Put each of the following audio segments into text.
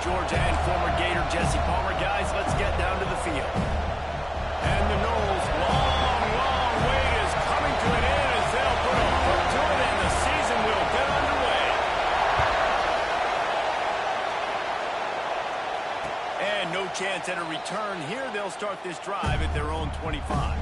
Georgia and former Gator Jesse Palmer. Guys, let's get down to the field. And the Noles' long wait is coming to an end as they'll put a foot to it and the season will get underway. And no chance at a return here. They'll start this drive at their own 25.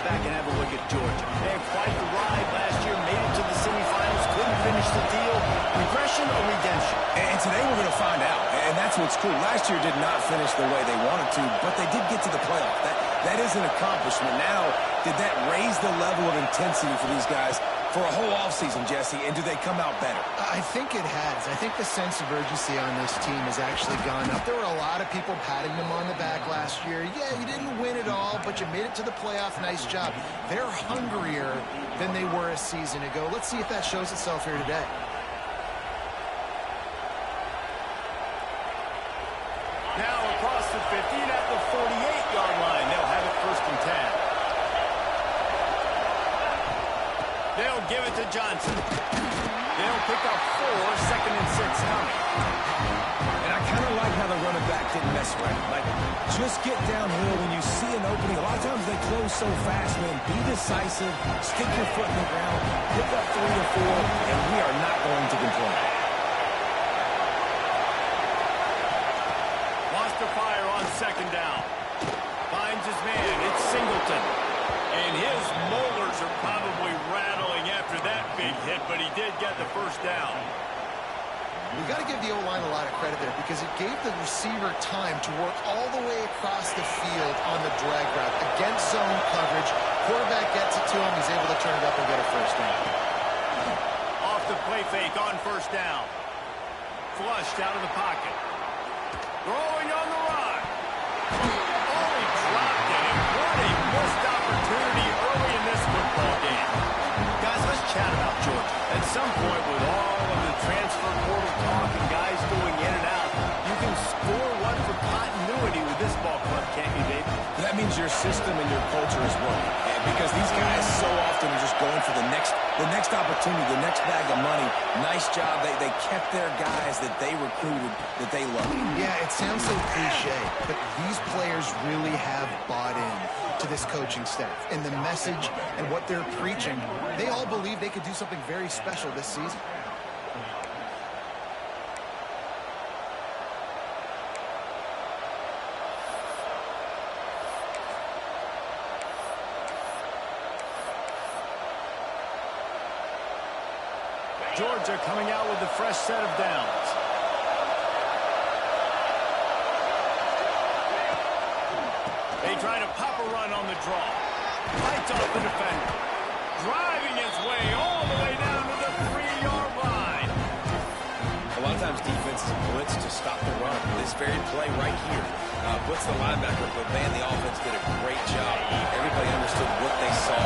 Back and have a look at Georgia. They had quite the ride last year, made it to the semifinals, couldn't finish the deal. Regression or redemption? And today we're going to find out, and that's what's cool. Last year did not finish the way they wanted to, but they did get to the playoff. That is an accomplishment. Now, did that raise the level of intensity for these guys for a whole offseason, Jesse, and do they come out better? I think it has. I think the sense of urgency on this team has actually gone up. There were a lot of people patting them on the back last year. Yeah, you didn't win it all, but you made it to the playoff. Nice job. They're hungrier than they were a season ago. Let's see if that shows itself here today. Now across the 50 and at the 48-yard line. They'll have it 1st and 10. They'll give it to Johnson. They'll pick up 4, 2nd and 6 coming. And I kind of like how the running back didn't mess around. Like, just get downhill when you see an opening. A lot of times they close so fast, man. Be decisive, stick your foot in the ground, pick up 3 or 4, and we are not going to complain. Wants to fire on 2nd down. Finds his man. It's Singleton. And his molars are probably rattling after that big hit, but he did get the 1st down. We've got to give the O-line a lot of credit there because it gave the receiver time to work all the way across the field on the drag route against zone coverage. Quarterback gets it to him. He's able to turn it up and get a 1st down. Off the play fake on 1st down. Flushed out of the pocket. Throwing on the run. Oh, he dropped it. And what a missed opportunity early in this football game. Guys, let's chat about Georgia. At some point, with all of the transfer portal talk and guys going in and out, you can score one for continuity with this ball club, can't you, Dave? That means your system and your culture is working. And because these guys so often are just going for the next opportunity, the next bag of money. Nice job. They kept their guys that they recruited, that they love. Yeah, it sounds so cliche, but these players really have bought in to this coaching staff and the message and what they're preaching. They all believe they could do something very special this season. Georgia coming out with a fresh set of downs. They try to pop a run on the draw. Fights off the defender. Driving his way all the way down to the 3-yard line. A lot of times defenses blitz to stop the run. This very play right here puts the linebacker, but man, the offense did a great job. Everybody understood what they saw.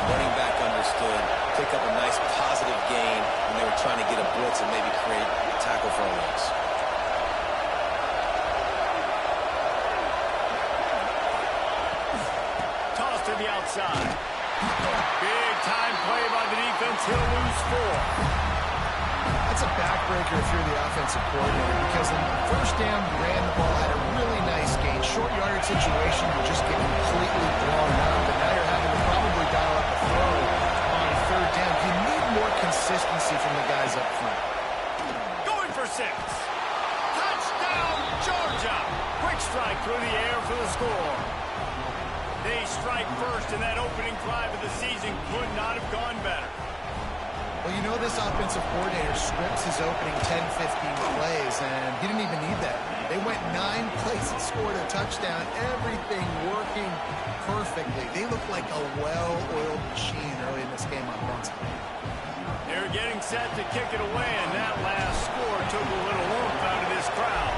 Running back understood. Pick up a nice positive gain when they were trying to get a blitz and maybe create a tackle for a loss. Toss to the outside. Big time play by the defense. He'll lose 4. That's a backbreaker if you're the offensive coordinator because in 1st down, you ran the ball, had a really nice gain. Short yardage situation, you just get completely blown up, and now you're having to probably dial up a throw on 3rd down. You need more consistency from the guys up front. Going for 6. Touchdown, Georgia. Quick strike through the air for the score. They strike first, and that opening drive of the season could not have gone better. Well, you know this offensive coordinator scripts his opening 10, 15 plays, and he didn't even need that. They went 9 plays and scored a touchdown, everything working perfectly. They look like a well-oiled machine early in this game offensively. They're getting set to kick it away, and that last score took a little oomph out of this crowd.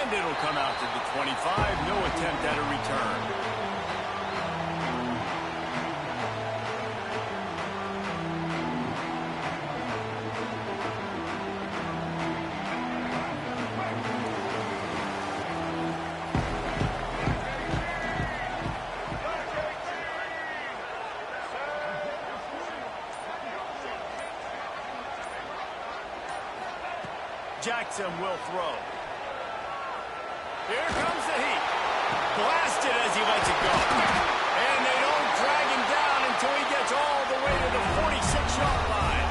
And it'll come out to the 25. No attempt at a return. Jackson will throw. Here comes the heat. Blasted as he lets it go. And they don't drag him down until he gets all the way to the 46-yard line.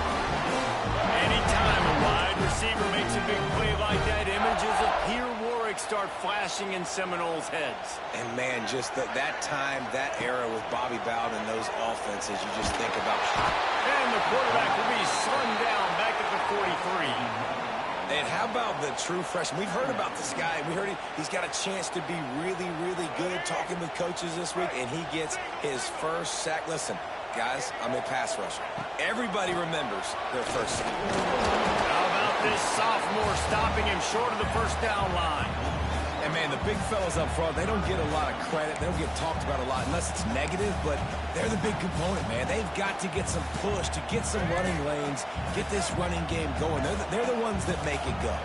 Anytime a wide receiver makes a big play like that, images of Peter Warwick start flashing in Seminoles' heads. And, man, just that time, that era with Bobby Bowden and those offenses, you just think about. And the quarterback will be slung down back at the 43. And how about the true freshman? We've heard about this guy. We heard he's got a chance to be really, really good, talking with coaches this week, and he gets his first sack. Listen, guys, I'm a pass rusher. Everybody remembers their first sack. How about this sophomore stopping him short of the first down line? And, man, the big fellas up front, they don't get a lot of credit. They don't get talked about a lot unless it's negative, but they're the big component, man. They've got to get some push, to get some running lanes, get this running game going. They're the ones that make it go.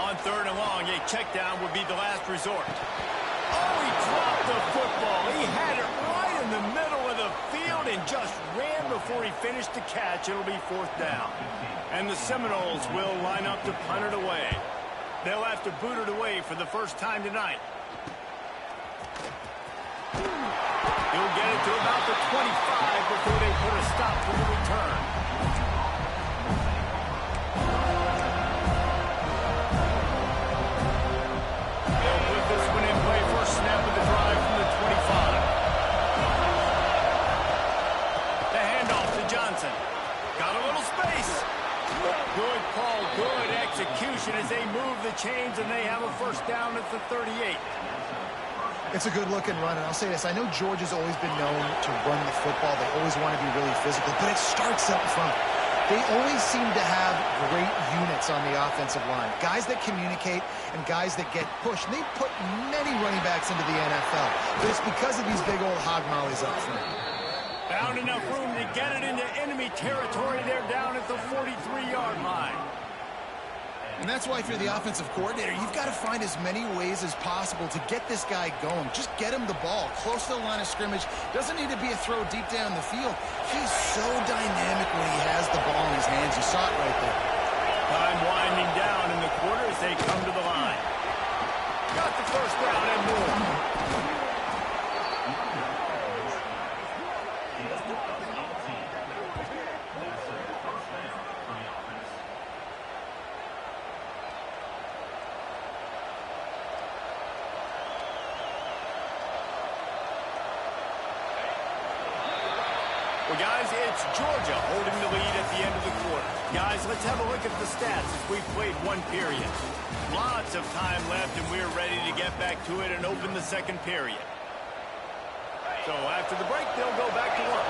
On 3rd and long, a check down would be the last resort. Oh, he dropped the football. He had it right in the middle of the field and just ran before he finished the catch. It'll be 4th down. And the Seminoles will line up to punt it away. They'll have to boot it away for the first time tonight. He'll get it to about the 25 before they put a stop for the return. They'll put this one in play first snap of the drive from the 25. The handoff to Johnson. Got a little space. Good call, good execution as they move the chains, and they have a first down at the 38. It's a good-looking run, and I'll say this. I know George has always been known to run the football. They always want to be really physical, but it starts up front. They always seem to have great units on the offensive line, guys that communicate and guys that get pushed. And they've put many running backs into the NFL, but it's because of these big old hog mollies up front. Found enough room to get it into enemy territory. They're down at the 43-yard line. And that's why if you're the offensive coordinator, you've got to find as many ways as possible to get this guy going. Just get him the ball close to the line of scrimmage. Doesn't need to be a throw deep down the field. He's so dynamic when he has the ball in his hands. You saw it right there. Time winding down in the quarter as they come to the line. Got the first down and more. Well, guys, it's Georgia holding the lead at the end of the quarter. Guys, let's have a look at the stats as we've played one period. Lots of time left, and we're ready to get back to it and open the second period. So after the break, they'll go back to work.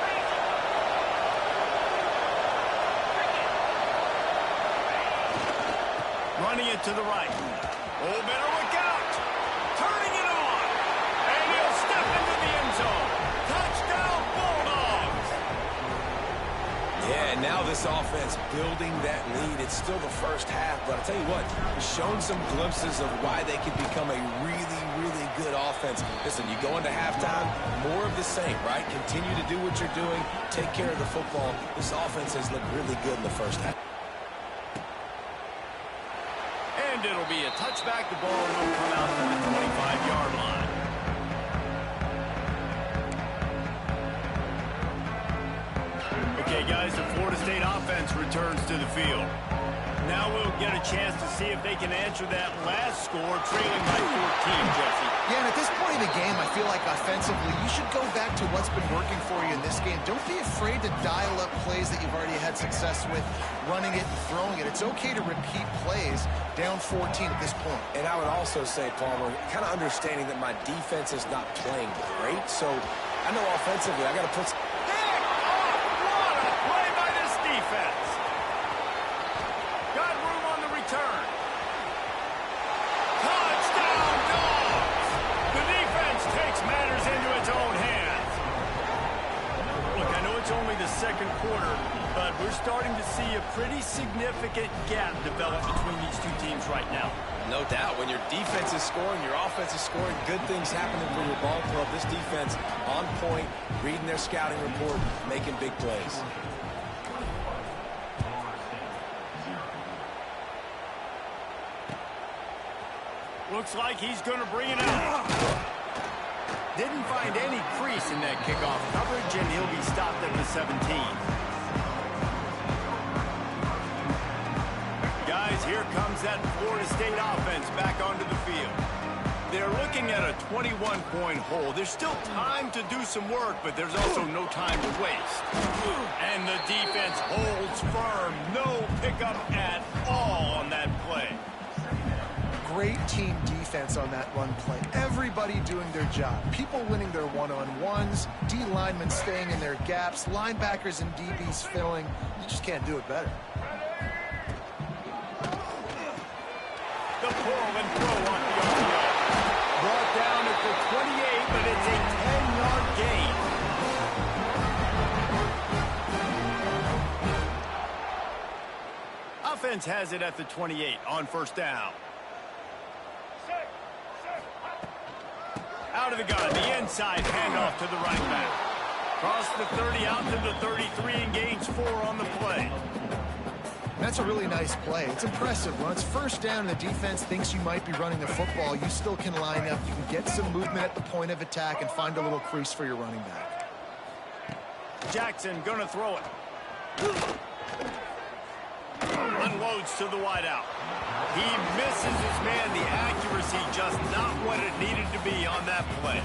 Running it to the right. Oh, better look out. Turning it on. And he'll step into the end zone. Touchdown, Bulldogs. Yeah, and now this offense building that lead. It's still the first half, but I'll tell you what, shown some glimpses of why they could become a really, really good offense. Listen, you go into halftime, more of the same, right? Continue to do what you're doing, take care of the football. This offense has looked really good in the first half. And it'll be a touchback. The ball will come out to the 25-yard line. Okay, guys, the Florida State offense returns to the field. Now Now we'll get a chance to see if they can answer that last score, trailing by 14, Jesse. Yeah, and at this point in the game, I feel like offensively, you should go back to what's been working for you in this game. Don't be afraid to dial up plays that you've already had success with, running it and throwing it. It's okay to repeat plays down 14 at this point. And I would also say, Palmer, kind of understanding that my defense is not playing great, so I know offensively I got to put... What a play by this defense. Got room on the return. Touchdown, Dogs! The defense takes matters into its own hands. Look, I know it's only the second quarter, but we're starting to see a pretty significant gap develop between these two teams right now. No doubt. When your defense is scoring, your offense is scoring, good things happening for your ball club. This defense on point, reading their scouting report, making big plays. Looks like he's going to bring it out. Didn't find any crease in that kickoff coverage, and he'll be stopped at the 17. Guys, here comes that Florida State offense back onto the field. They're looking at a 21-point hole. There's still time to do some work, but there's also no time to waste. And the defense holds firm. No pickup at all on that play. Great team defense on that run play. Everybody doing their job. People winning their one-on-ones, D linemen staying in their gaps, linebackers and DBs filling. You just can't do it better. The pull and throw on the RPO. Brought down at the 28, but it's a 10-yard gain. Offense has it at the 28 on first down. Out of the gun, the inside handoff to the running back. Cross the 30 out to the 33 and gains 4 on the play. That's a really nice play. It's impressive. When it's first down and the defense thinks you might be running the football, you still can line up. You can get some movement at the point of attack and find a little crease for your running back. Jackson gonna throw it. Unloads to the wideout. He misses his man. The accuracy just not what it needed to be on that play.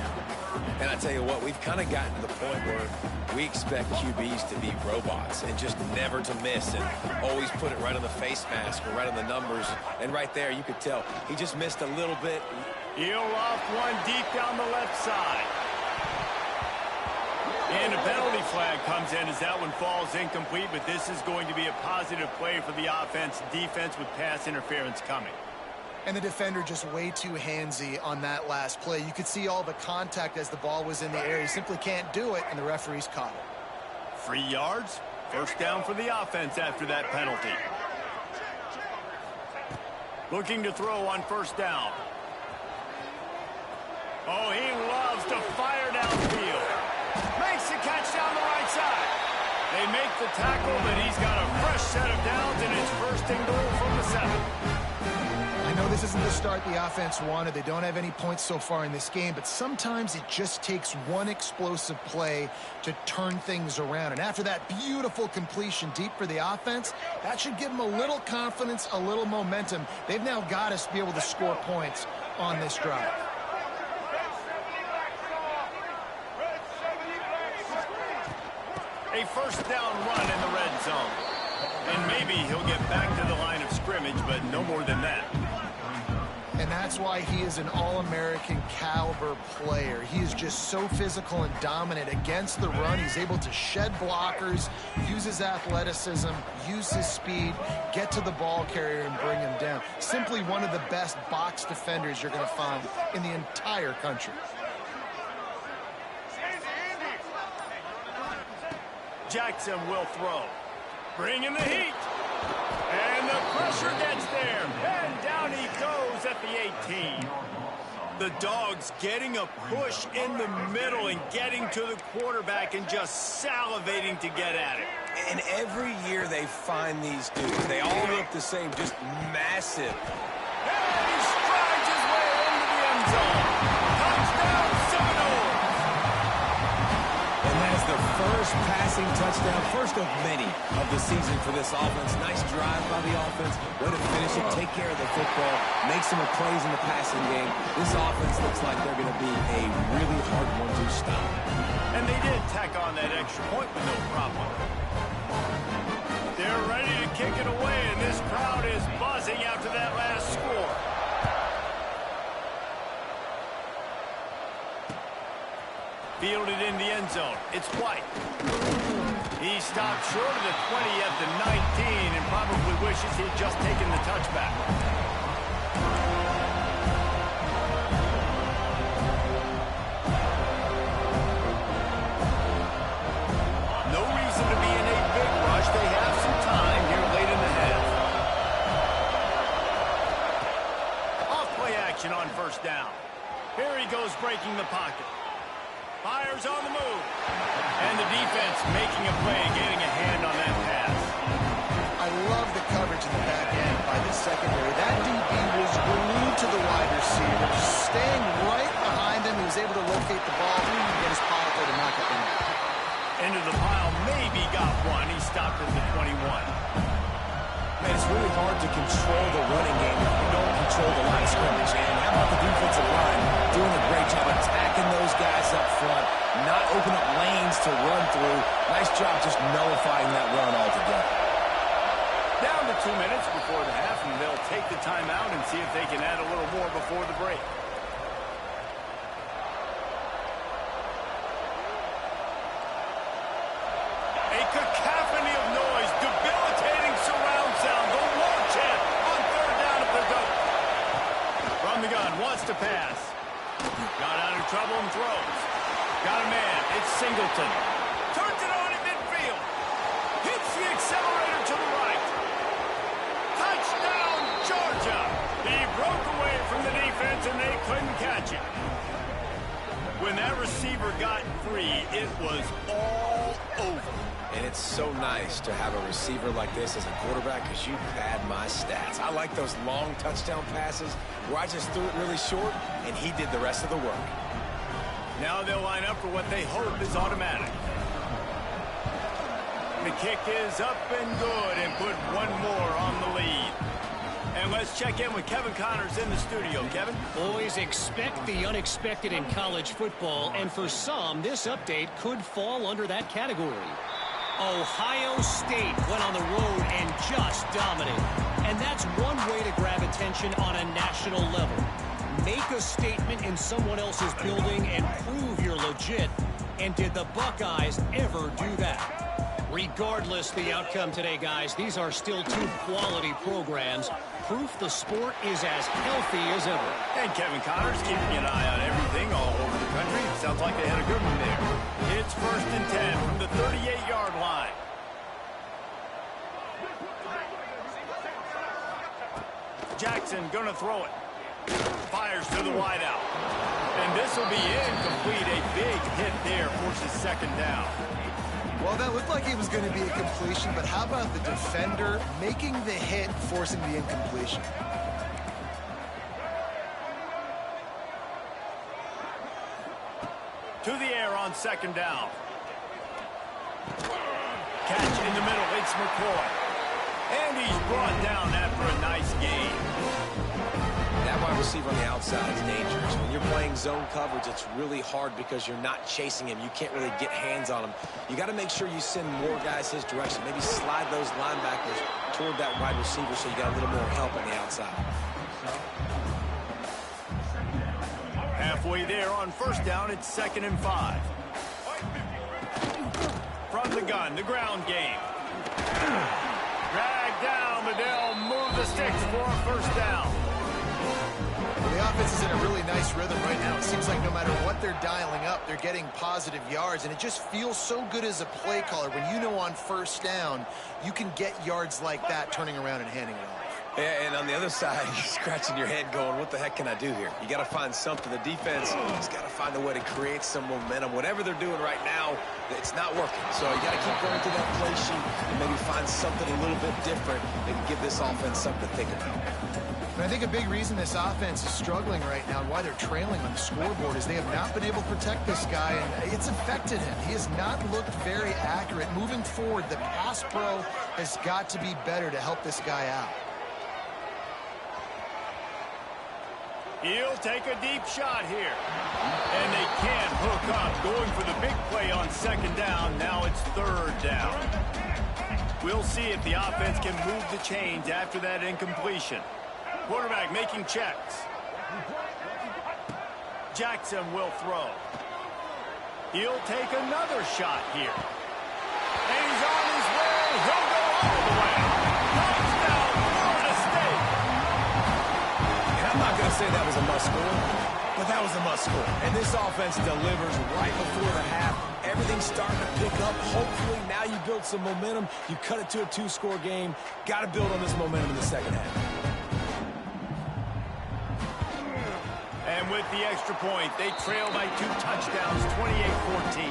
And I tell you what, we've kind of gotten to the point where we expect QBs to be robots and just never to miss and always put it right on the face mask or right on the numbers. And right there, you could tell he just missed a little bit. He'll off one deep down the left side. And a penalty flag comes in as that one falls incomplete, but this is going to be a positive play for the offense. Defense with pass interference coming. And the defender just way too handsy on that last play. You could see all the contact as the ball was in the air. He simply can't do it, and the referees caught it. 3 yards. First down for the offense after that penalty. Looking to throw on first down. Oh, he loves to fire downfield. Makes the catch down the right side. They make the tackle, but he's got a fresh set of downs, and it's first and goal from the 7. I know this isn't the start the offense wanted. They don't have any points so far in this game, but sometimes it just takes one explosive play to turn things around. And after that beautiful completion deep for the offense, that should give them a little confidence, a little momentum. They've now got to be able to score points on this drive. A first down run in the red zone. And maybe he'll get back to the line of scrimmage, but no more than that. And that's why he is an all-American caliber player. He is just so physical and dominant against the run. He's able to shed blockers, use his athleticism, use his speed, get to the ball carrier and bring him down. Simply one of the best box defenders you're going to find in the entire country. Jackson will throw. Bringing the heat. And the pressure gets there. And down he goes at the 18. The Dogs getting a push in the middle and getting to the quarterback and just salivating to get at it. And every year they find these dudes. They all look the same, just massive. And he strides his way into the end zone. Touchdown, Seminoles. And that's is the first passing touchdown, first of many of the season for this offense. Nice drive by the offense. Way to finish it, take care of the football, make some plays in the passing game. This offense looks like they're going to be a really hard one to stop. And they did tack on that extra point with no problem. They're ready to kick it away, and this crowd is buzzing after that last score. Fielded in the end zone. It's White. He stopped short of the 20 at the 19 and probably wishes he'd just taken the touchback. No reason to be in a big rush. They have some time here late in the half. Off play action on first down. Here he goes breaking the pocket. Fires on the move. And the defense making a play, getting a hand on that pass. I love the coverage in the back end by the secondary. That DB was glued to the wide receiver, staying right behind him. He was able to locate the ball and get his pile there to knock it down. Into the pile, maybe got one. He stopped at the 21. Man, it's really hard to control the running game if you don't control the line of scrimmage. And how about the defensive line doing a great job attacking those guys up front, not open up lanes to run through. Nice job just nullifying that run altogether. Down to 2 minutes before the half, and they'll take the timeout and see if they can add a little more before the break. A cacophony of noise, debilitating surround sound. The war chant on third down if they're going. From the gun, wants to pass. Got out of trouble and throws. Got a man. It's Singleton. Turns it on in midfield. Hits the accelerator to the right. Touchdown, Georgia. He broke away from the defense and they couldn't catch him. When that receiver got free, it was all over. And it's so nice to have a receiver like this as a quarterback because you pad my stats. I like those long touchdown passes where I just threw it really short and he did the rest of the work. Now they'll line up for what they hope is automatic. The kick is up and good and put one more on the lead. And let's check in with Kevin Connors in the studio. Kevin? Always expect the unexpected in college football, and for some, this update could fall under that category. Ohio State went on the road and just dominated. And that's one way to grab attention on a national level. Make a statement in someone else's building and prove you're legit. And did the Buckeyes ever do that? Regardless the outcome today, guys, these are still two quality programs. Proof the sport is as healthy as ever. And Kevin Connors keeping an eye on everything all over the country. Sounds like they had a good one there. It's 1st and 10 from the 38-yard line. Jackson gonna throw it. Fires to the wideout. And this will be incomplete. A big hit there, forces second down. Well, that looked like it was going to be a completion, but how about the defender making the hit, forcing the incompletion? To the air on second down. Catch in the middle, it's McCoy. And he's brought down after a nice gain. That wide receiver on the outside is dangerous. When you're playing zone coverage, it's really hard because you're not chasing him. You can't really get hands on him. You got to make sure you send more guys his direction. Maybe slide those linebackers toward that wide receiver so you got a little more help on the outside. Halfway there on first down, it's 2nd and 5. From the gun, the ground game. Drag down, but they'll move the sticks for a first down. Well, the offense is in a really nice rhythm right now. It seems like no matter what they're dialing up, they're getting positive yards, and it just feels so good as a play caller when you know on first down you can get yards like that turning around and handing it off. Yeah, and on the other side, you're scratching your head going, what the heck can I do here? You got to find something. The defense has got to find a way to create some momentum. Whatever they're doing right now, it's not working. So you got to keep going through that play sheet and maybe find something a little bit different that can give this offense something to think about. And I think a big reason this offense is struggling right now and why they're trailing on the scoreboard is they have not been able to protect this guy, and it's affected him. He has not looked very accurate. Moving forward, the pass pro has got to be better to help this guy out. He'll take a deep shot here. And they can't hook up. Going for the big play on second down. Now it's third down. We'll see if the offense can move the chains after that incompletion. Quarterback making checks. Jackson will throw. He'll take another shot here. And he's on his way. He'll go all the way. Touchdown, Florida State. And I'm not going to say that was a must-score, but that was a must-score. And this offense delivers right before the half. Everything's starting to pick up. Hopefully now you build some momentum. You cut it to a 2-score game. Got to build on this momentum in the second half. And with the extra point, they trail by 2 touchdowns, 28-14.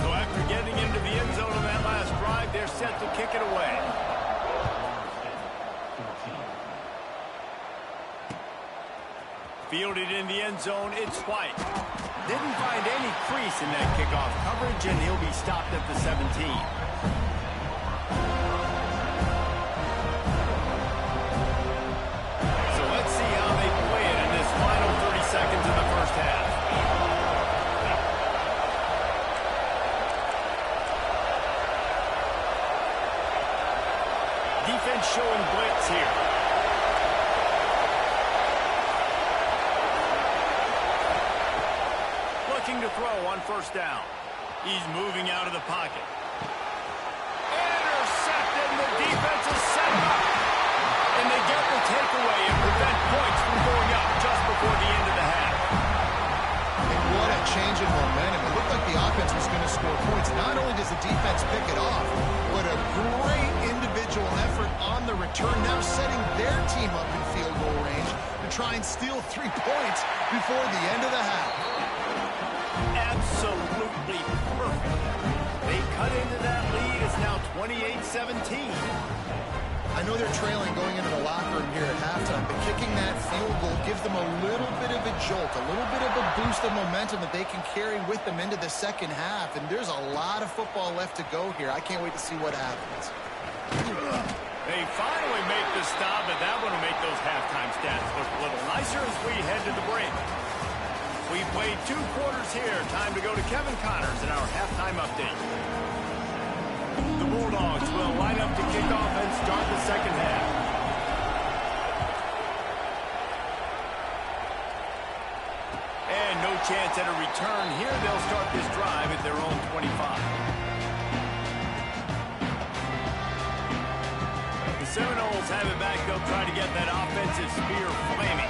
So after getting into the end zone on that last drive, they're set to kick it away. Fielded in the end zone, it's White. Didn't find any crease in that kickoff coverage, and he'll be stopped at the 17. So let's see how they play it in this final 30 seconds of the first half. Defense showing blitz here. Looking to throw on first down. He's moving out of the pocket. Intercepted, and the defense is set up. And they get the takeaway and prevent points from going up just before the end of the half. And what a change in momentum. It looked like the offense was going to score points. Not only does the defense pick it off, but a great individual effort on the return, now setting their team up in field goal range to try and steal 3 points before the end of the half. Absolutely perfect. They cut into that lead. It's now 28-17. I know they're trailing going into the locker room here at halftime, but kicking that field goal gives them a little bit of a jolt, a little bit of a boost of momentum that they can carry with them into the second half. And there's a lot of football left to go here. I can't wait to see what happens. They finally make the stop, but that one will make those halftime stats look a little nicer as we head to the break. We played 2 quarters here. Time to go to Kevin Connors in our halftime update. The Bulldogs will line up to kick off and start the second half. And no chance at a return here. They'll start this drive at their own 25. The Seminoles have it back. They'll try to get that offensive spear flaming.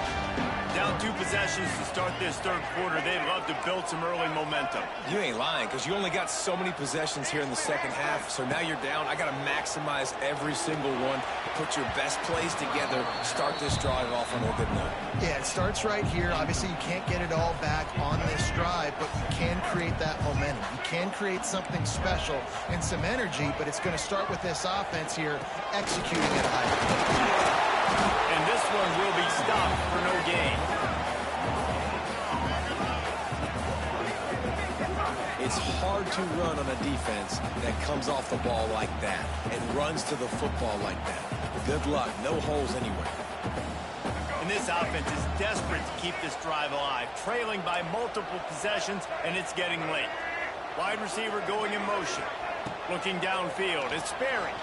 Down 2 possessions to start this third quarter. They'd love to build some early momentum. You ain't lying, because you only got so many possessions here in the second half, so now you're down. I got to maximize every single one, put your best plays together, start this drive off on a good note. Yeah, it starts right here. Obviously, you can't get it all back on this drive, but you can create that momentum. You can create something special and some energy, but it's going to start with this offense here executing at a high level. And this one will be stopped for no gain. It's hard to run on a defense that comes off the ball like that and runs to the football like that. Good luck. No holes anywhere. And this offense is desperate to keep this drive alive, trailing by multiple possessions, and it's getting late. Wide receiver going in motion. Looking downfield. It's Sperry.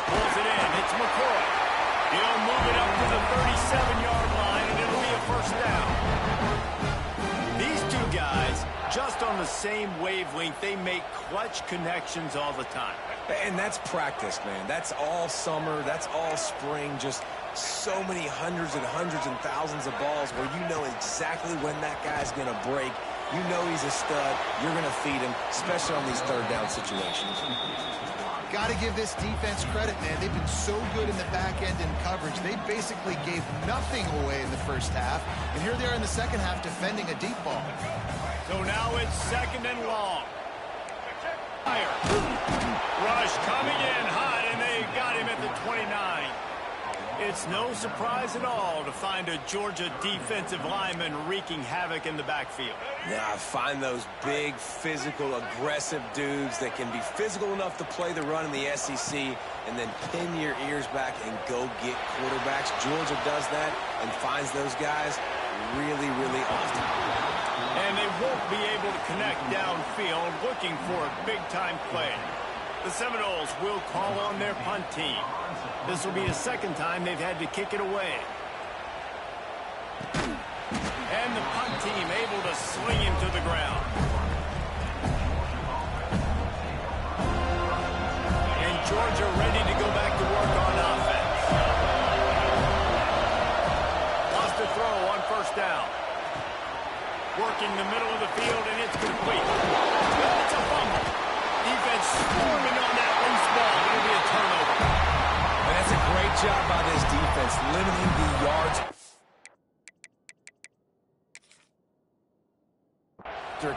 Pulls it in. It's McCoy. He'll move it up to the 37-yard line, and it'll be a first down. These 2 guys, just on the same wavelength, they make clutch connections all the time. And that's practice, man. That's all summer. That's all spring. Just so many hundreds and thousands of balls where you know exactly when that guy's going to break. You know he's a stud. You're going to feed him, especially on these third down situations. Got to give this defense credit, man. They've been so good in the back end in coverage. They basically gave nothing away in the first half. And here they are in the second half defending a deep ball. So now it's second and long. Fire. Rush coming in hot, and they got him at the 29. It's no surprise at all to find a Georgia defensive lineman wreaking havoc in the backfield. Yeah, I find those big, physical, aggressive dudes that can be physical enough to play the run in the SEC and then pin your ears back and go get quarterbacks. Georgia does that and finds those guys really, really often. And they won't be able to connect downfield looking for a big-time play. The Seminoles will call on their punt team. This will be the second time they've had to kick it away. And the punt team able to sling him to the ground. And Georgia ready to go back to work on offense. Lost a throw on first down. Working the middle of the field, and it's complete. It's a fumble. Defense swarming on that loose ball. It'll be a turnover. And that's a great job by this defense, limiting the yards.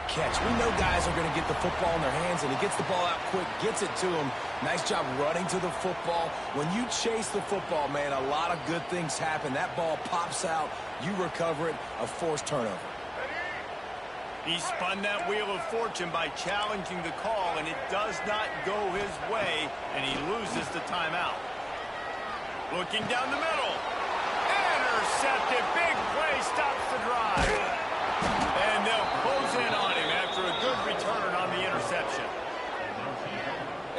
Catch. We know guys are going to get the football in their hands, and he gets the ball out quick, gets it to him. Nice job running to the football. When you chase the football, man, a lot of good things happen. That ball pops out. You recover it, a forced turnover. He spun that wheel of fortune by challenging the call, and it does not go his way, and he loses the timeout. Looking down the middle. Intercepted. Big play stops the drive. And they'll close in on him after a good return on the interception.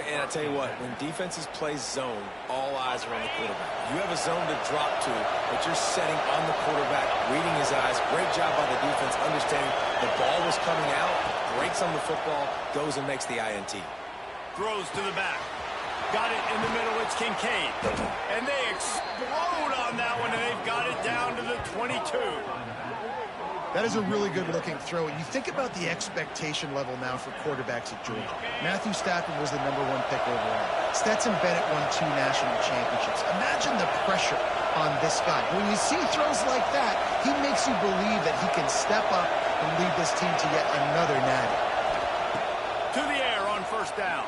And I tell you what, when defenses play zone, all eyes are on the quarterback. You have a zone to drop to, but you're setting on the quarterback, reading his eyes. Great job by the defense, understanding the ball was coming out, breaks on the football, goes and makes the INT. Throws to the back. Got it in the middle, it's Kincaid. And they explode on that one, and they've got it down to the 22. That is a really good-looking throw. And you think about the expectation level now for quarterbacks at Georgia. Matthew Stafford was the #1 pick overall. Stetson Bennett won 2 national championships. Imagine the pressure on this guy. When you see throws like that, he makes you believe that he can step up and lead this team to yet another natty. To the air on first down.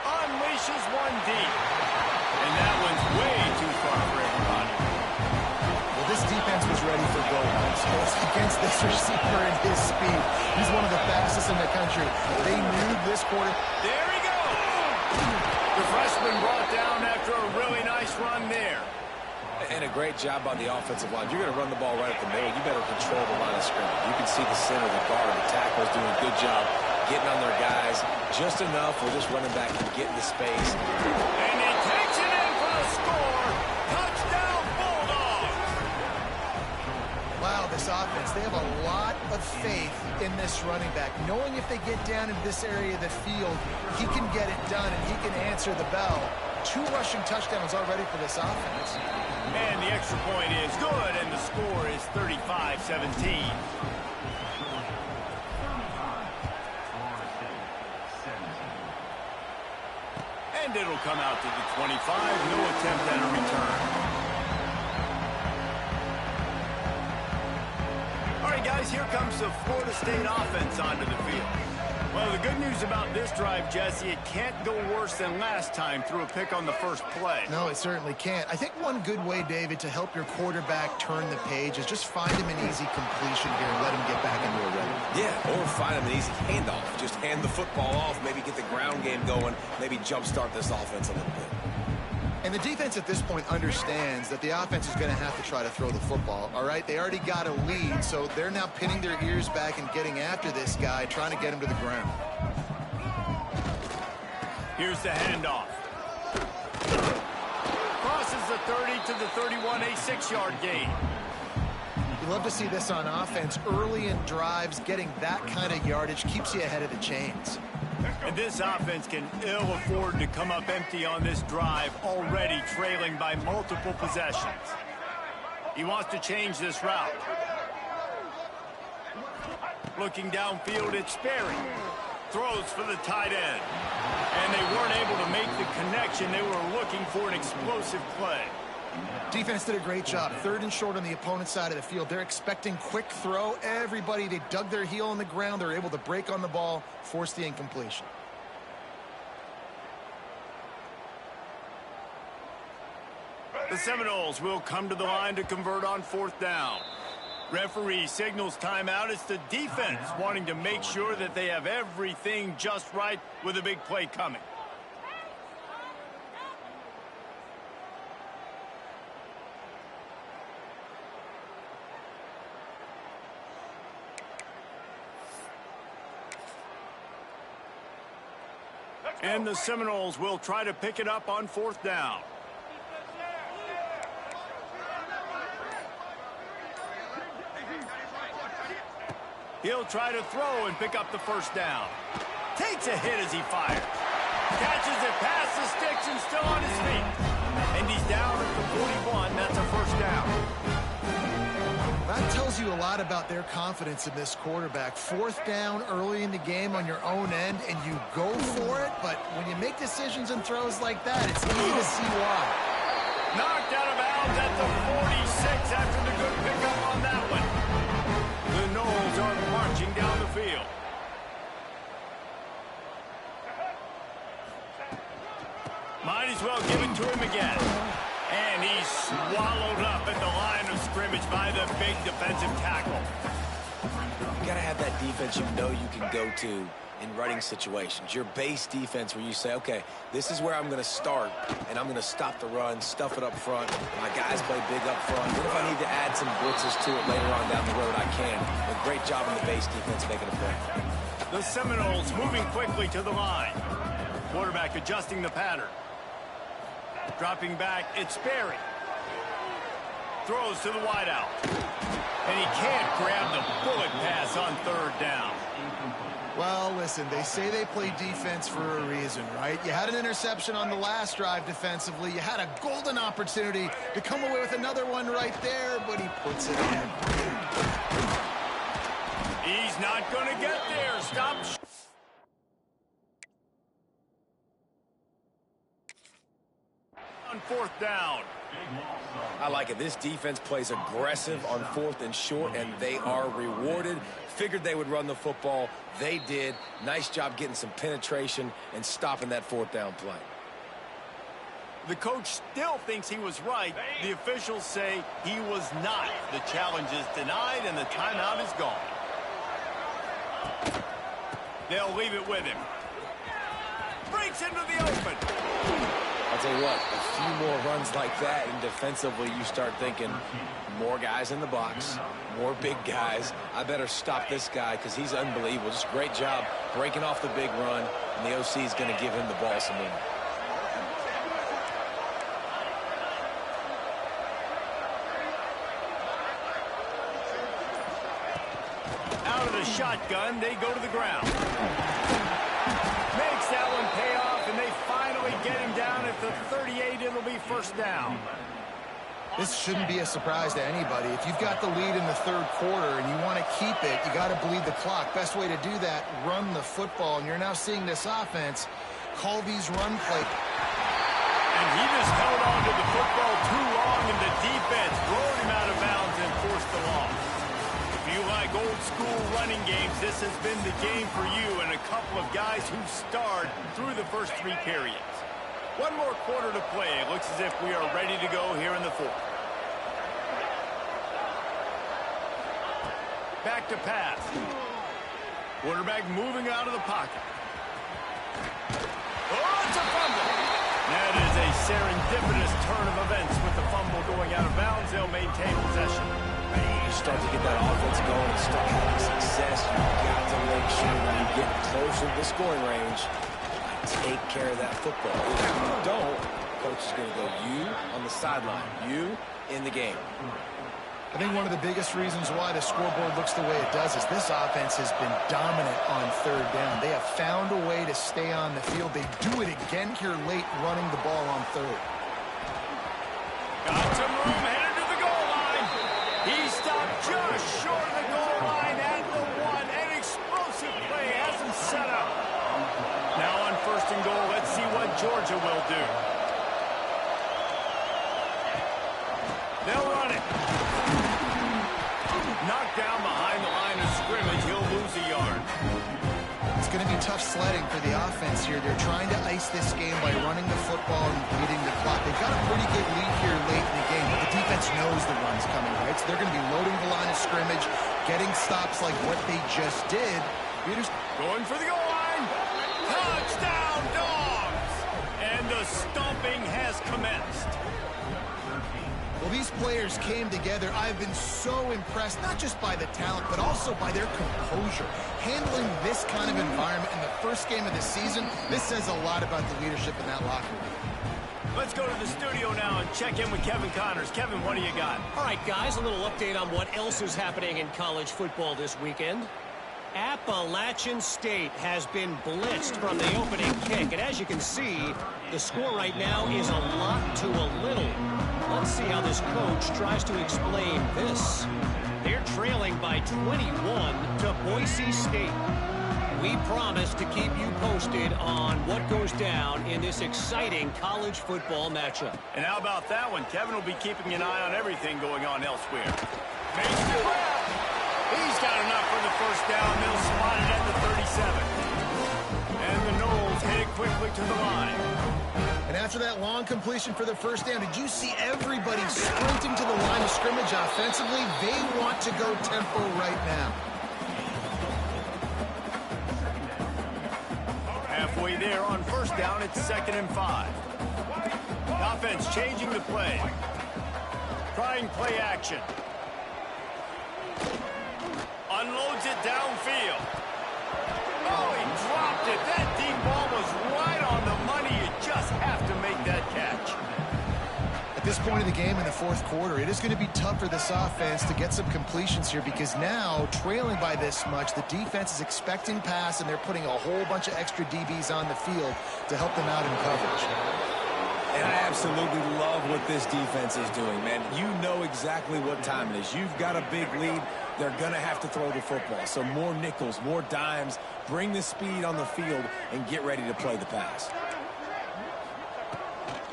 Unleashes one deep. And that one's way too far for everybody. Well, this defense was ready for goal lines against this receiver and his speed. He's one of the fastest in the country. They knew this quarter. There he goes. The freshman brought down after a really nice run there. And a great job on the offensive line. You're going to run the ball right up the middle. You better control the line of scrimmage. You can see the center, the guard, the tackles doing a good job getting on their guys just enough. We're just running back and getting the space. And he takes it in for the score. Touchdown, Bulldogs. Wow, this offense, they have a lot of faith in this running back, knowing if they get down into this area of the field, he can get it done and he can answer the bell. 2 rushing touchdowns already for this offense. And the extra point is good, and the score is 35-17. And it'll come out to the 25. No attempt at a return. All right, guys, here comes the Florida State offense onto the field. Well, the good news about this drive, Jesse, it can't go worse than last time through a pick on the first play. No, it certainly can't. I think one good way, David, to help your quarterback turn the page is just find him an easy completion here and let him get back into a rhythm. Yeah, or find him an easy handoff. Just hand the football off, maybe get the ground game going, maybe jumpstart this offense a little bit. And the defense at this point understands that the offense is going to have to try to throw the football, all right? They already got a lead, so they're now pinning their ears back and getting after this guy, trying to get him to the ground. Here's the handoff. Crosses the 30 to the 31, a 6-yard gain. You love to see this on offense. Early in drives, getting that kind of yardage keeps you ahead of the chains. And this offense can ill afford to come up empty on this drive, already trailing by multiple possessions. He wants to change this route. Looking downfield, it's Sperry. Throws for the tight end. And they weren't able to make the connection. They were looking for an explosive play. Defense did a great job. 3rd and short on the opponent's side of the field. They're expecting quick throw. Everybody, they dug their heel on the ground. They're able to break on the ball, force the incompletion. The Seminoles will come to the line to convert on 4th down. Referee signals timeout. It's the defense wanting to make sure that they have everything just right with a big play coming. And the Seminoles will try to pick it up on 4th down. He'll try to throw and pick up the 1st down. Takes a hit as he fires. Catches it past the sticks and still on his feet. And he's down at the 41. That's a 1st down. That tells you a lot about their confidence in this quarterback. 4th down early in the game on your own end, and you go for it. But when you make decisions and throws like that, it's easy to see why. Knocked out of bounds at the 46 after the good pickup on that one. The Noles are marching down the field. Might as well give it to him again. And he's swallowed up at the line of scrimmage by the big defensive tackle. You got to have that defense you know you can go to in running situations. Your base defense where you say, okay, this is where I'm going to start, and I'm going to stop the run, stuff it up front. My guys play big up front. What if I need to add some blitzes to it later on down the road? I can. A great job in the base defense making a play. The Seminoles moving quickly to the line. Quarterback adjusting the pattern. Dropping back, it's Sperry. Throws to the wideout. And he can't grab the bullet pass on 3rd down. Well, listen, they say they play defense for a reason, right? You had an interception on the last drive defensively. You had a golden opportunity to come away with another one right there, but he puts it in. He's not going to get there. Stop. On 4th down. I like it. This defense plays aggressive on 4th and short, and they are rewarded. Figured they would run the football. They did. Nice job getting some penetration and stopping that 4th down play. The coach still thinks he was right. The officials say he was not. The challenge is denied, and the timeout is gone. They'll leave it with him. Breaks into the open. I'll tell you what, a few more runs like that, and defensively you start thinking, more guys in the box, more big guys. I better stop this guy because he's unbelievable. Just a great job breaking off the big run, and the OC is going to give him the ball some more. Out of the shotgun, they go to the ground. Makes that one pay off, and they finally get him down at the 38. It'll be 1st down. This shouldn't be a surprise to anybody. If you've got the lead in the 3rd quarter and you want to keep it, you got to bleed the clock. Best way to do that, run the football. And you're now seeing this offense call these run plays. And he just held on to the football too long, and the defense rode him out of bounds and forced the loss. If you like old school running games, this has been the game for you and a couple of guys who starred through the first 3 periods. One more quarter to play. It looks as if we are ready to go here in the 4th. Back to pass. Quarterback moving out of the pocket. Oh, it's a fumble. That is a serendipitous turn of events with the fumble going out of bounds. They'll maintain possession. You start to get that offense going and start having success. You've got to make sure when you get closer to the scoring range, take care of that football. If you don't, coach is going to go you on the sideline, you in the game. I think one of the biggest reasons why the scoreboard looks the way it does is this offense has been dominant on 3rd down. They have found a way to stay on the field. They do it again here late, running the ball on 3rd. Got some room, headed to the goal line. He stopped just short of the goal line at the 1. An explosive play has him set up. Now on 1st and goal, let's see what Georgia will do. They'll run it. Knocked down behind the line of scrimmage. He'll lose a yard. It's going to be tough sledding for the offense here. They're trying to ice this game by running the football and beating the clock. They've got a pretty good lead here late scrimmage, getting stops like what they just did. Going for the goal line. Touchdown, Dogs! And the stomping has commenced. Well, these players came together. I've been so impressed, not just by the talent, but also by their composure. Handling this kind of environment in the first game of the season, this says a lot about the leadership in that locker room. Let's go to the studio now and check in with Kevin Connors. Kevin, what do you got? All right, guys, a little update on what else is happening in college football this weekend. Appalachian State has been blitzed from the opening kick, and as you can see, the score right now is a lot to a little. Let's see how this coach tries to explain this. They're trailing by 21 to Boise State. We promise to keep you posted on what goes down in this exciting college football matchup. And how about that one? Kevin will be keeping an eye on everything going on elsewhere. Face the grab. He's got enough for the first down. They'll spot it at the 37. And the Noles headed quickly to the line. And after that long completion for the first down, did you see everybody sprinting to the line of scrimmage offensively? They want to go tempo right now. Halfway there on first down, it's 2nd and 5. The offense changing the play. Trying play action. Unloads it downfield. Oh, he dropped it. That deep ball was right on the money. You just have to make that catch. At this point of the game in the fourth quarter, it is going to be tough for this offense to get some completions here because now, trailing by this much, the defense is expecting pass, and they're putting a whole bunch of extra DBs on the field to help them out in coverage. And I absolutely love what this defense is doing, man. You know exactly what time it is. You've got a big lead. They're going to have to throw the football. So more nickels, more dimes, bring the speed on the field, and get ready to play the pass.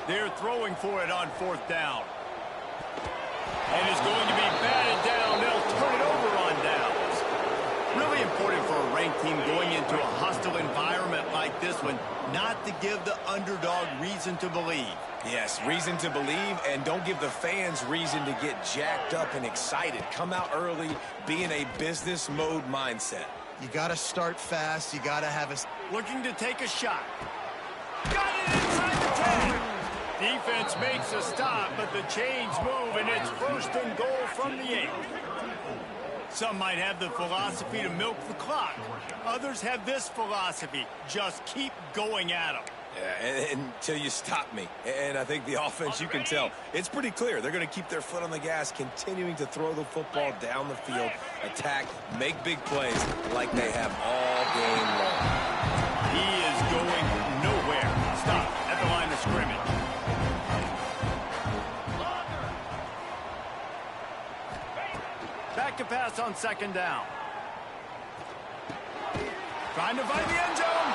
They're throwing for it on 4th down. And it's going to be batted down. They'll turn it over on downs. Really important for a ranked team going into a hostile environment like this one, not to give the underdog reason to believe. Yes, reason to believe, and don't give the fans reason to get jacked up and excited. Come out early, be in a business mode mindset. You got to start fast. You got to have a... Looking to take a shot. Got it inside the 10. Defense makes a stop, but the chains move, and it's 1st and goal from the 8. Some might have the philosophy to milk the clock. Others have this philosophy. Just keep going at them. Yeah, until you stop me. And I think the offense, you can tell, it's pretty clear. They're going to keep their foot on the gas, continuing to throw the football down the field, attack, make big plays like they have all game long. He is going nowhere. Stop at the line of scrimmage. Back to pass on 2nd down. Trying to find the end zone.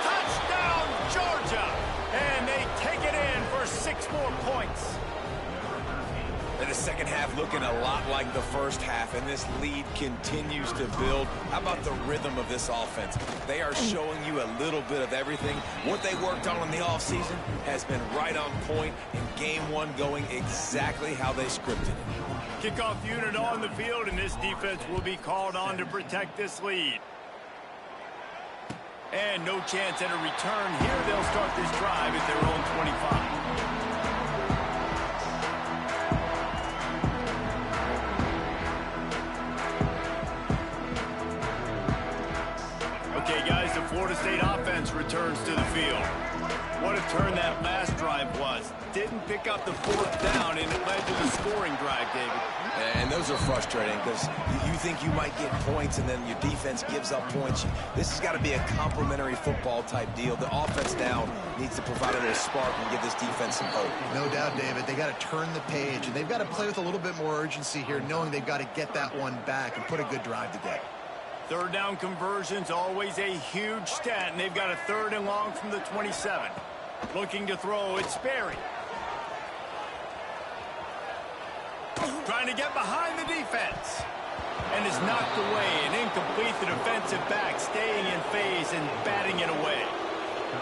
Touchdown, Georgia. And they take it in for 6 more points. And the second half looking a lot like the first half, and this lead continues to build. How about the rhythm of this offense? They are showing you a little bit of everything. What they worked on in the offseason has been right on point, and game 1 going exactly how they scripted it. Kickoff unit on the field, and this defense will be called on to protect this lead. And no chance at a return here. They'll start this drive at their own 25. Okay, guys, the Florida State offense returns to the field. What a turn that last drive was. Didn't pick up the 4th down, and it led to the scoring drive, David. And those are frustrating because you think you might get points and then your defense gives up points. This has got to be a complementary football type deal. The offense now needs to provide a little spark and give this defense some hope. No doubt, David. They got to turn the page, and they've got to play with a little bit more urgency here, knowing they've got to get that one back and put a good drive together. 3rd down conversion's always a huge stat, and they've got a 3rd and long from the 27. Looking to throw, it's Sperry. Trying to get behind the defense. And is knocked away and incomplete. The defensive back staying in phase and batting it away.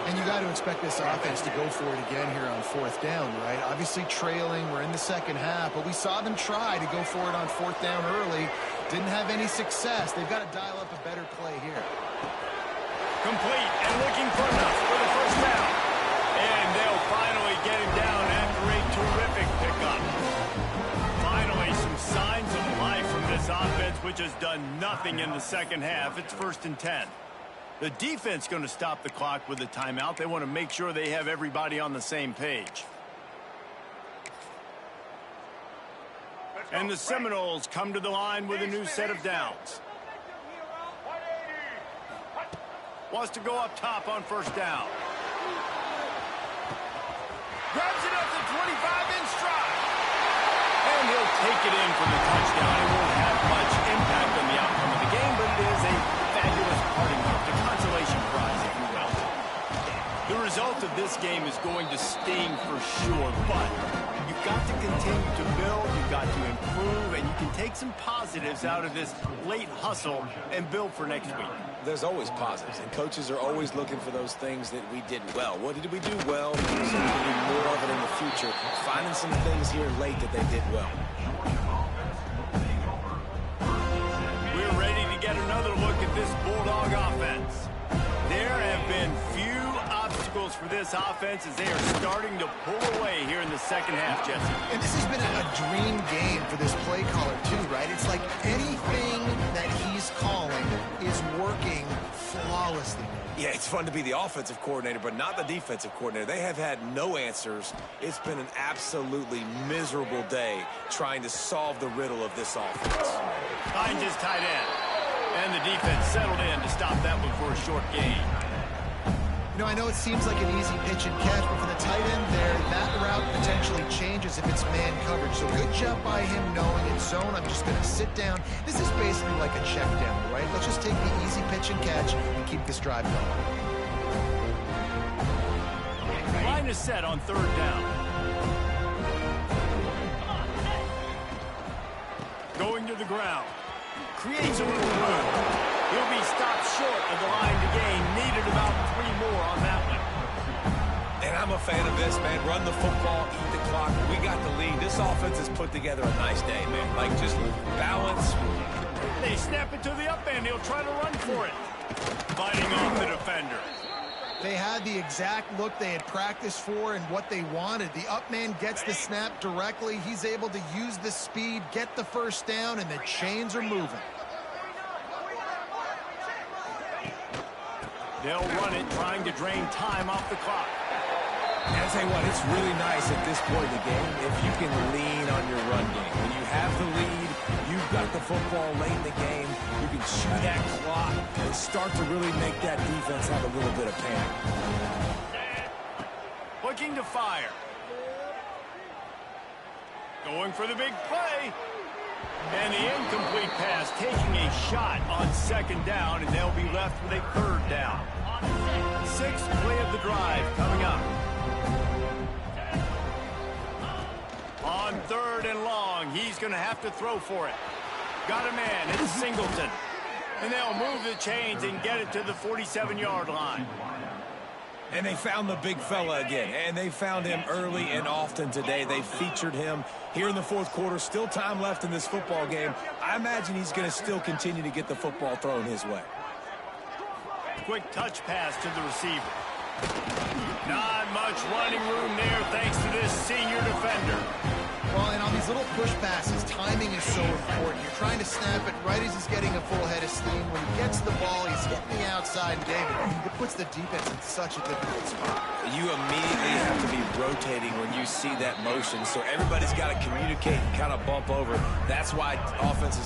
And you got to expect this offense to go for it again here on 4th down, right? Obviously trailing, we're in the second half, but we saw them try to go for it on 4th down early. Didn't have any success. They've got to dial up a better play here. Complete and looking for enough for the first down. And they'll finally get him down after a terrific pickup. Finally, some signs of life from this offense, which has done nothing in the second half. It's 1st and 10. The defense going to stop the clock with a timeout. They want to make sure they have everybody on the same page. And the Seminoles come to the line with a new set of downs. Wants to go up top on 1st down. Grabs it up to 25 in stride. And he'll take it in for the touchdown. It won't have much impact on the outcome of the game, but it is a fabulous parting gift, a consolation prize, if you will. The result of this game is going to sting for sure, but you've got to continue to build, you've got to improve, and you can take some positives out of this late hustle and build for next week. There's always positives, and coaches are always looking for those things that we did well. What did we do well? So we can do more of it in the future. Finding some things here late that they did well. We're ready to get another look at this Bulldog offense. There have been few obstacles for this offense as they are starting to pull away here in the second half, Jesse. And this has been a dream game for this play caller, too, right? It's like anything that he's calling is working flawlessly. Yeah, it's fun to be the offensive coordinator, but not the defensive coordinator. They have had no answers. It's been an absolutely miserable day trying to solve the riddle of this offense. Finds his tight end. And the defense settled in to stop that one for a short gain. You know, I know it seems like an easy pitch and catch, but for the tight end there, that route potentially changes if it's man coverage. So good job by him knowing it's zone. I'm just going to sit down. This is basically like a check down, right? Let's just take the easy pitch and catch and keep this drive going. Line is set on 3rd down. Going to the ground. Creates a little room. He'll be stopped short of the line to gain. Needed about 3 more on that one. And I'm a fan of this, man. Run the football, eat the clock. We got the lead. This offense has put together a nice day, man. Like, just balance. They snap it to the up end. He'll try to run for it. Fighting off the defender. They had the exact look they had practiced for and what they wanted. The up man gets the snap directly. He's able to use the speed, get the first down, and the chains are moving. They'll run it, trying to drain time off the clock. And I'll tell you what, it's really nice at this point in the game if you can lean on your run game. When you have the lead, you've got the football late in the game, you can chew that clock and start to really make that defense have a little bit of panic. Looking to fire. Going for the big play. And the incomplete pass taking a shot on 2nd down, and they'll be left with a 3rd down. 6th play of the drive coming up. On 3rd and long, he's going to have to throw for it. Got a man, it's Singleton. And they'll move the chains and get it to the 47-yard line. And they found the big fella again, and they found him early and often today. They featured him here in the 4th quarter. Still time left in this football game. I imagine he's going to still continue to get the football thrown his way. Quick touch pass to the receiver. Not much running room there thanks to this senior defender. Well, and on these little push passes, timing is so important. You're trying to snap it right as he's getting a full head of steam. When he gets the ball, he's hitting the outside, David. It puts the defense in such a difficult spot. You immediately have to be rotating when you see that motion, so everybody's got to communicate and kind of bump over. That's why offenses